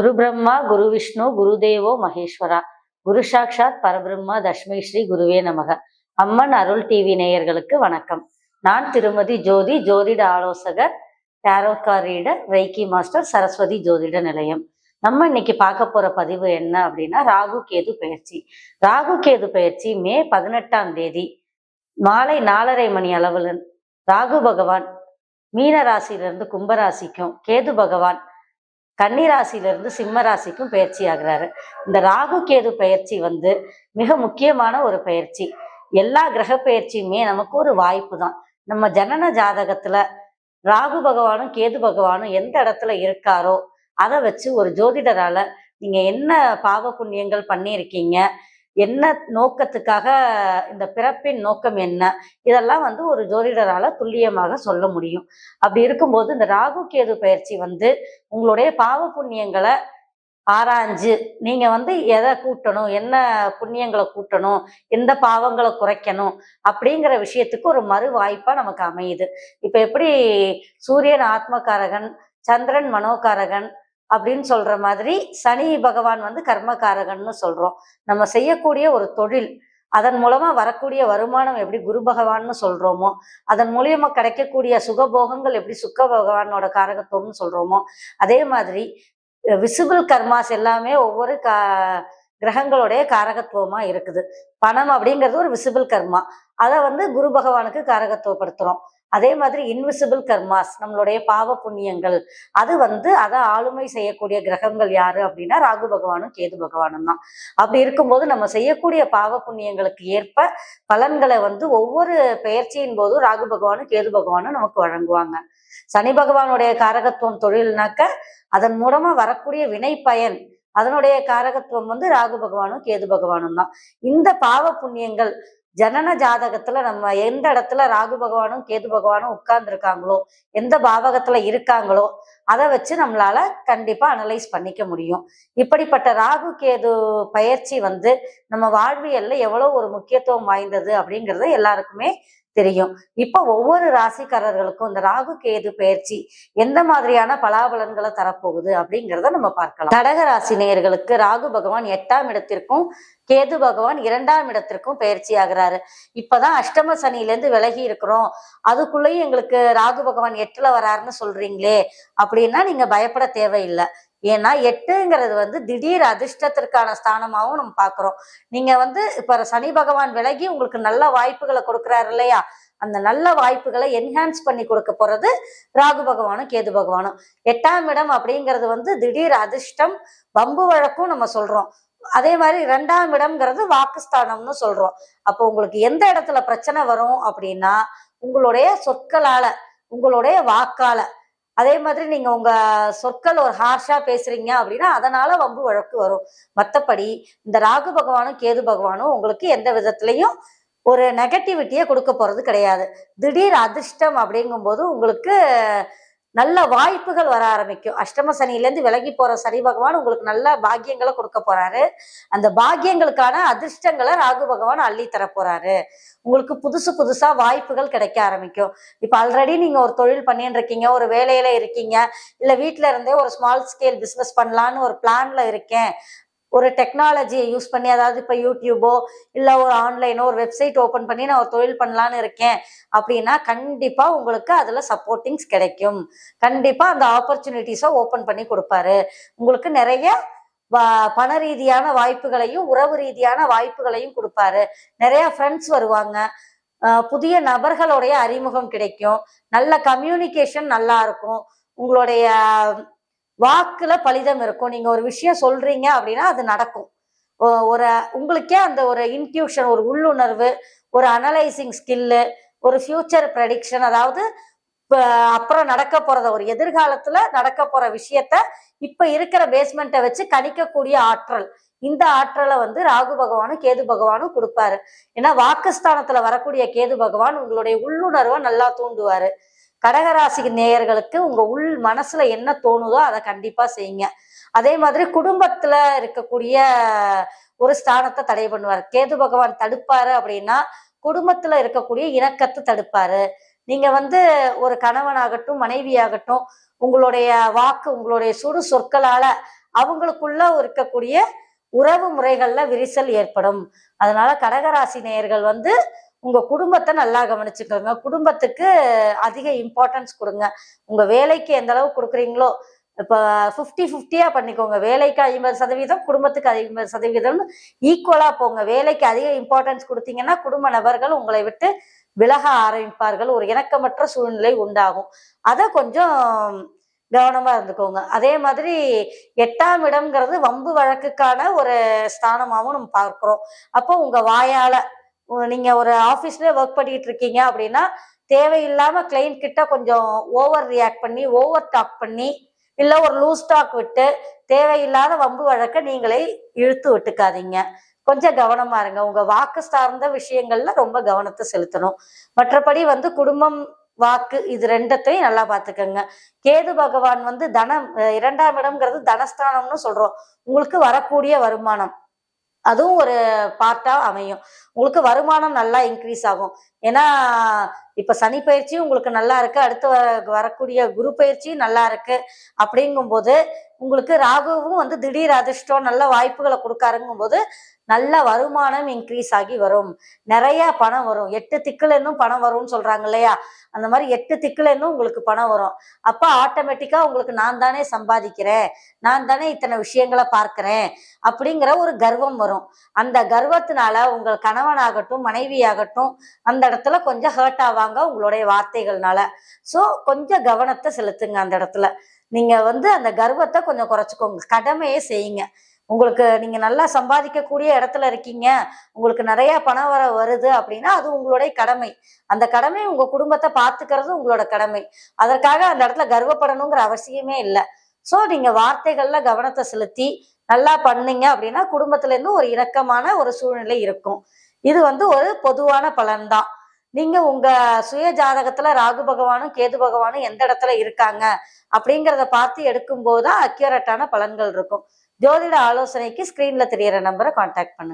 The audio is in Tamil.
குரு பிரம்மா குரு விஷ்ணு குருதேவோ மகேஸ்வரா குரு சாட்சாத் பரபிரம்மா தஸ்மை ஸ்ரீ குருவே நமக. அம்மன் அருள் டிவி நேயர்களுக்கு வணக்கம். நான் திருமதி ஜோதி, ஜோதிட ஆலோசகர், tarot reader, reiki master, Saraswati ஜோதிட நிலையம். நம்ம இன்னைக்கு பார்க்க போற பதிவு என்ன அப்படின்னா, ராகு கேது பெயர்ச்சி. ராகு கேது பெயர்ச்சி மே 18ஆம் தேதி மாலை 4:30 மணி அளவில் ராகு பகவான் மீன ராசியிலிருந்து கும்பராசிக்கும், கேது பகவான் கன்னிராசியிலிருந்து சிம்ம ராசிக்கும் பயிற்சி ஆகிறாரு. இந்த ராகு கேது பயிற்சி மிக முக்கியமான ஒரு பயிற்சி. எல்லா கிரக பயிற்சியுமே நமக்கு ஒரு வாய்ப்பு தான். நம்ம ஜனன ஜாதகத்துல ராகு பகவானும் கேது பகவானும் எந்த இடத்துல இருக்காரோ அதை வச்சு ஒரு ஜோதிடரால நீங்க என்ன பாவ புண்ணியங்கள் பண்ணியிருக்கீங்க, என்ன நோக்கத்துக்காக, இந்த பிறப்பின் நோக்கம் என்ன, இதெல்லாம் ஒரு ஜோதிடரால துல்லியமாக சொல்ல முடியும். அப்படி இருக்கும்போது இந்த ராகு கேது பயிற்சி உங்களுடைய பாவ புண்ணியங்களை ஆராய்ஞ்சு நீங்க எதை கூட்டணும், என்ன புண்ணியங்களை கூட்டணும், எந்த பாவங்களை குறைக்கணும் அப்படிங்கிற விஷயத்துக்கு ஒரு மறு வாய்ப்பா நமக்கு அமையுது. இப்ப எப்படி சூரியன் ஆத்மகாரகன், சந்திரன் மனோகாரகன் அப்படின்னு சொல்ற மாதிரி சனி பகவான் கர்மகாரகன்னு சொல்றோம். நம்ம செய்யக்கூடிய ஒரு தொழில், அதன் மூலமா வரக்கூடிய வருமானம் எப்படி குரு பகவான்னு சொல்றோமோ, அதன் மூலியமா கிடைக்கக்கூடிய சுகபோகங்கள் எப்படி சுக்க பகவானோட காரகத்துவம்னு சொல்றோமோ, அதே மாதிரி விசிபிள் கர்மாஸ் எல்லாமே ஒவ்வொரு கிரகங்களுடைய காரகத்துவமா இருக்குது. பணம் அப்படிங்கிறது ஒரு விசிபிள் கர்மா, அதை குரு பகவானுக்கு காரகத்துவப்படுத்துறோம். அதே மாதிரி இன்விசிபிள் கர்மாஸ், நம்மளுடைய பாவ புண்ணியங்கள், அது அதை ஆளுமை செய்யக்கூடிய கிரகங்கள் யாரு அப்படின்னா ராகு பகவானும் கேது பகவானும் தான். அப்படி இருக்கும்போது நம்ம செய்யக்கூடிய பாவ புண்ணியங்களுக்கு ஏற்ப பலன்களை ஒவ்வொரு பெயர்ச்சியின் போதும் ராகு பகவானும் கேது பகவானும் நமக்கு வழங்குவாங்க. சனி பகவானுடைய காரகத்துவம் தொழில்னாக்க அதன் மூலமா வரக்கூடிய வினை பயன், அதனுடைய காரகத்துவம் ராகு பகவானும் கேது பகவானும் தான். இந்த பாவ புண்ணியங்கள் ஜனன ஜாதகத்துல நம்ம எந்த இடத்துல ராகு பகவானும் கேது பகவானும் உட்கார்ந்து இருக்காங்களோ, எந்த பாவகத்துல இருக்காங்களோ, அதை வச்சு நம்மளால கண்டிப்பா அனலைஸ் பண்ணிக்க முடியும். இப்படிப்பட்ட ராகு கேது பயிற்சி நம்ம வாழ்வியல்ல எவ்வளவு ஒரு முக்கியத்துவம் வாய்ந்தது அப்படிங்கிறது எல்லாருக்குமே தெரியும். இப்ப ஒவ்வொரு ராசிக்காரர்களுக்கும் இந்த ராகு கேது பயிற்சி எந்த மாதிரியான பலாபலன்களை தரப்போகுது அப்படிங்கிறத நம்ம பார்க்கலாம். கடக ராசி நேயர்களுக்கு ராகு பகவான் 8ஆம் இடத்திற்கும் கேது பகவான் 2ஆம் இடத்திற்கும் பயிற்சி ஆகிறாரு. இப்பதான் அஷ்டம சனியிலேருந்து விலகி இருக்கிறோம், அதுக்குள்ளேயும் எங்களுக்கு ராகு பகவான் 8ல வராருன்னு சொல்றீங்களே அப்படின்னா நீங்க பயப்பட தேவையில்லை. ஏன்னா 8ங்கிறது திடீர் அதிர்ஷ்டத்திற்கான ஸ்தானமாகவும் நம்ம பார்க்கிறோம். நீங்க இப்ப சனி பகவான் விலகி உங்களுக்கு நல்ல வாய்ப்புகளை கொடுக்குறாரு இல்லையா, அந்த நல்ல வாய்ப்புகளை என்ஹான்ஸ் பண்ணி கொடுக்க போறது ராகு பகவானும் கேது பகவானும். 8ஆம் இடம் அப்படிங்கிறது திடீர் அதிர்ஷ்டம், வம்பு வழக்கும் நம்ம சொல்றோம். அதே மாதிரி 2ஆம் இடம்ங்கிறது வாக்குஸ்தானம்னு சொல்றோம். அப்போ உங்களுக்கு எந்த இடத்துல பிரச்சனை வரும் அப்படின்னா உங்களுடைய சொற்களால, உங்களுடைய வாக்கால. அதே மாதிரி நீங்க உங்க சொற்கள் ஒரு ஹார்ஷா பேசுறீங்க அப்படின்னா அதனால வம்பு வழக்கு வரும். மற்றபடி இந்த ராகு பகவானும் கேது பகவானும் உங்களுக்கு எந்த விதத்திலையும் ஒரு நெகட்டிவிட்டியை கொடுக்க போறது கிடையாது. திடீர் அதிர்ஷ்டம் அப்படிங்கும்போது உங்களுக்கு நல்ல வாய்ப்புகள் வர ஆரம்பிக்கும். அஷ்டம சனியிலேருந்து விலகி போற சனி பகவான் உங்களுக்கு நல்ல பாக்கியங்களை கொடுக்க போறாரு. அந்த பாக்கியங்களுக்கான அதிர்ஷ்டங்களை ராகு பகவான் அள்ளி தர போறாரு. உங்களுக்கு புதுசு புதுசா வாய்ப்புகள் கிடைக்க ஆரம்பிக்கும். இப்ப ஆல்ரெடி நீங்க ஒரு தொழில் பண்ணிட்டு இருக்கீங்க, ஒரு வேலையில இருக்கீங்க, இல்ல வீட்டுல இருந்தே ஒரு ஸ்மால் ஸ்கேல் பிசினஸ் பண்ணலான்னு ஒரு பிளான்ல இருக்கேன், ஒரு டெக்னாலஜியை யூஸ் பண்ணி, அதாவது இப்போ யூடியூபோ இல்லை ஒரு ஆன்லைனோ ஒரு வெப்சைட் ஓப்பன் பண்ணி நான் ஒரு தொழில் பண்ணலான்னு இருக்கேன் அப்படின்னா கண்டிப்பா உங்களுக்கு அதுல சப்போர்ட்டிங்ஸ் கிடைக்கும். கண்டிப்பா அந்த ஆப்பர்ச்சுனிட்டிஸை ஓப்பன் பண்ணி கொடுப்பாரு. உங்களுக்கு நிறைய பண ரீதியான வாய்ப்புகளையும் உறவு ரீதியான வாய்ப்புகளையும் கொடுப்பாரு. நிறைய ஃப்ரெண்ட்ஸ் வருவாங்க, புதிய நபர்களுடைய அறிமுகம் கிடைக்கும், நல்ல கம்யூனிகேஷன் நல்லா இருக்கும், உங்களுடைய வாக்குல பலிதம் இருக்கும். நீங்க ஒரு விஷயம் சொல்றீங்க அப்படின்னா அது நடக்கும். ஒரு உங்களுக்கே அந்த ஒரு இன்ட்யூஷன், ஒரு உள்ளுணர்வு, ஒரு அனலைசிங் ஸ்கில்லு, ஒரு ஃபியூச்சர் ப்ரெடிக்ஷன், அதாவது அப்புறம் நடக்க போறத, ஒரு எதிர்காலத்துல நடக்க போற விஷயத்த இப்ப இருக்கிற பேஸ்மெண்ட்டை வச்சு கணிக்கக்கூடிய ஆற்றல், இந்த ஆற்றலை ராகு பகவானும் கேது பகவானும் கொடுப்பாரு. ஏன்னா வாக்குஸ்தானத்துல வரக்கூடிய கேது பகவான் உங்களுடைய உள்ளுணர்வை நல்லா தூண்டுவாரு. கடகராசி நேயர்களுக்கு உங்க உள் மனசுல என்ன தோணுதோ அதை கண்டிப்பா செய்யுங்க. அதே மாதிரி குடும்பத்துல இருக்கக்கூடிய ஒரு ஸ்தானத்தை தடை பண்ணுவார். கேது பகவான் தடுப்பாரு அப்படின்னா குடும்பத்துல இருக்கக்கூடிய இணக்கத்தை தடுப்பாரு. நீங்க ஒரு கணவனாகட்டும் மனைவியாகட்டும் உங்களுடைய வாக்கு, உங்களுடைய சுடு சொற்களால அவங்களுக்குள்ள இருக்கக்கூடிய உறவு முறைகள்ல விரிசல் ஏற்படும். அதனால கடகராசி நேயர்கள் வந்து உங்க குடும்பத்தை நல்லா கவனிச்சுக்கோங்க. குடும்பத்துக்கு அதிக இம்பார்ட்டன்ஸ் கொடுங்க. உங்க வேலைக்கு எந்த அளவு கொடுக்குறீங்களோ, இப்ப 50-50 பண்ணிக்கோங்க. வேலைக்கு 50%, குடும்பத்துக்கு 50% ஈக்குவலா போங்க. வேலைக்கு அதிக இம்பார்ட்டன்ஸ் கொடுத்தீங்கன்னா குடும்ப நபர்கள் உங்களை விட்டு விலக ஆரம்பிப்பார்கள். ஒரு இணக்கமற்ற சூழ்நிலை உண்டாகும். அதை கொஞ்சம் கவனமா இருந்துக்கோங்க. அதே மாதிரி 8ஆம் இடம்ங்கிறது வம்பு வழக்குக்கான ஒரு ஸ்தானமாகவும் நம்ம பார்க்கிறோம். அப்போ உங்க வாயால நீங்க ஒரு ஆபீஸ்ல ஒர்க் பண்ணிட்டு இருக்கீங்க அப்படின்னா, தேவையில்லாம கிளைண்ட் கிட்ட கொஞ்சம் ஓவர் ரியாக்ட் பண்ணி, ஓவர் டாக் பண்ணி, இல்ல ஒரு லூஸ் டாக் விட்டு தேவையில்லாத வம்பு வழக்க நீங்களே இழுத்து விட்டுக்காதீங்க. கொஞ்சம் கவனமா இருங்க. உங்க வாக்கு சார்ந்த விஷயங்கள்ல ரொம்ப கவனத்தை செலுத்தணும். மற்றபடி வந்து குடும்பம், வாக்கு இது ரெண்டத்தையும் நல்லா பார்த்துக்கங்க. கேது பகவான் வந்து தனம், 2ஆம் இடம்ங்கிறது தனஸ்தானம்னு சொல்றோம். உங்களுக்கு வரக்கூடிய வருமானம் அதுவும் ஒரு பார்ட்டா அமையும். உங்களுக்கு வருமானம் நல்லா இன்க்ரீஸ் ஆகும். ஏன்னா இப்ப சனி பயிற்சியும் உங்களுக்கு நல்லா இருக்கு, அடுத்து வரக்கூடிய குரு பயிற்சியும் நல்லா இருக்கு. அப்படிங்கும்போது உங்களுக்கு ராகுவும் வந்து திடீர் அதிர்ஷ்டம் நல்ல வாய்ப்புகளை கொடுக்காருங்கும் போது நல்ல வருமானம் இன்க்ரீஸ் ஆகி வரும். நிறைய பணம் வரும். 8 திக்குல இருந்தும் பணம் வரும்னு சொல்றாங்க இல்லையா? அந்த மாதிரி 8 திக்குல இருந்தும் உங்களுக்கு பணம் வரும். அப்ப ஆட்டோமேட்டிக்கா உங்களுக்கு நான் தானே சம்பாதிக்கிறேன், நான் தானே இத்தனை விஷயங்களை பார்க்கிறேன் அப்படிங்கிற ஒரு கர்வம் வரும். அந்த கர்வத்தினால உங்கள் கணவனாகட்டும் மனைவியாகட்டும் அந்த இடத்துல கொஞ்சம் ஹர்ட் ஆவாங்க உங்களுடைய வார்த்தைகள்னால. ஸோ கொஞ்சம் கவனத்தை செலுத்துங்க அந்த இடத்துல. நீங்க வந்து அந்த கர்வத்தை கொஞ்சம் குறைச்சிக்கோங்க. கடமையை செய்யுங்க. உங்களுக்கு நீங்க நல்லா சம்பாதிக்கக்கூடிய இடத்துல இருக்கீங்க, உங்களுக்கு நிறைய பணம் வருது அப்படின்னா அது உங்களுடைய கடமை. அந்த கடமை உங்க குடும்பத்தை பார்த்துக்கிறது உங்களோட கடமை. அதற்காக அந்த இடத்துல கர்வப்படணுங்கிற அவசியமே இல்லை. ஸோ நீங்க வார்த்தைகள்ல கவனத்தை செலுத்தி நல்லா பண்ணீங்க அப்படின்னா குடும்பத்துல இருந்து ஒரு இணக்கமான ஒரு சூழ்நிலை இருக்கும். இது வந்து ஒரு பொதுவான பலன்தான். நீங்க உங்க சுய ஜாதகத்துல ராகு பகவானும் கேது பகவானும் எந்த இடத்துல இருக்காங்க அப்படிங்கிறத பார்த்து எடுக்கும் போதுதான் அக்யூரேட்டான பலன்கள் இருக்கும். ஜோதிட ஆலோசனைக்கு ஸ்கிரீன்ல தெரியற நம்பரை கான்டாக்ட் பண்ணுங்க.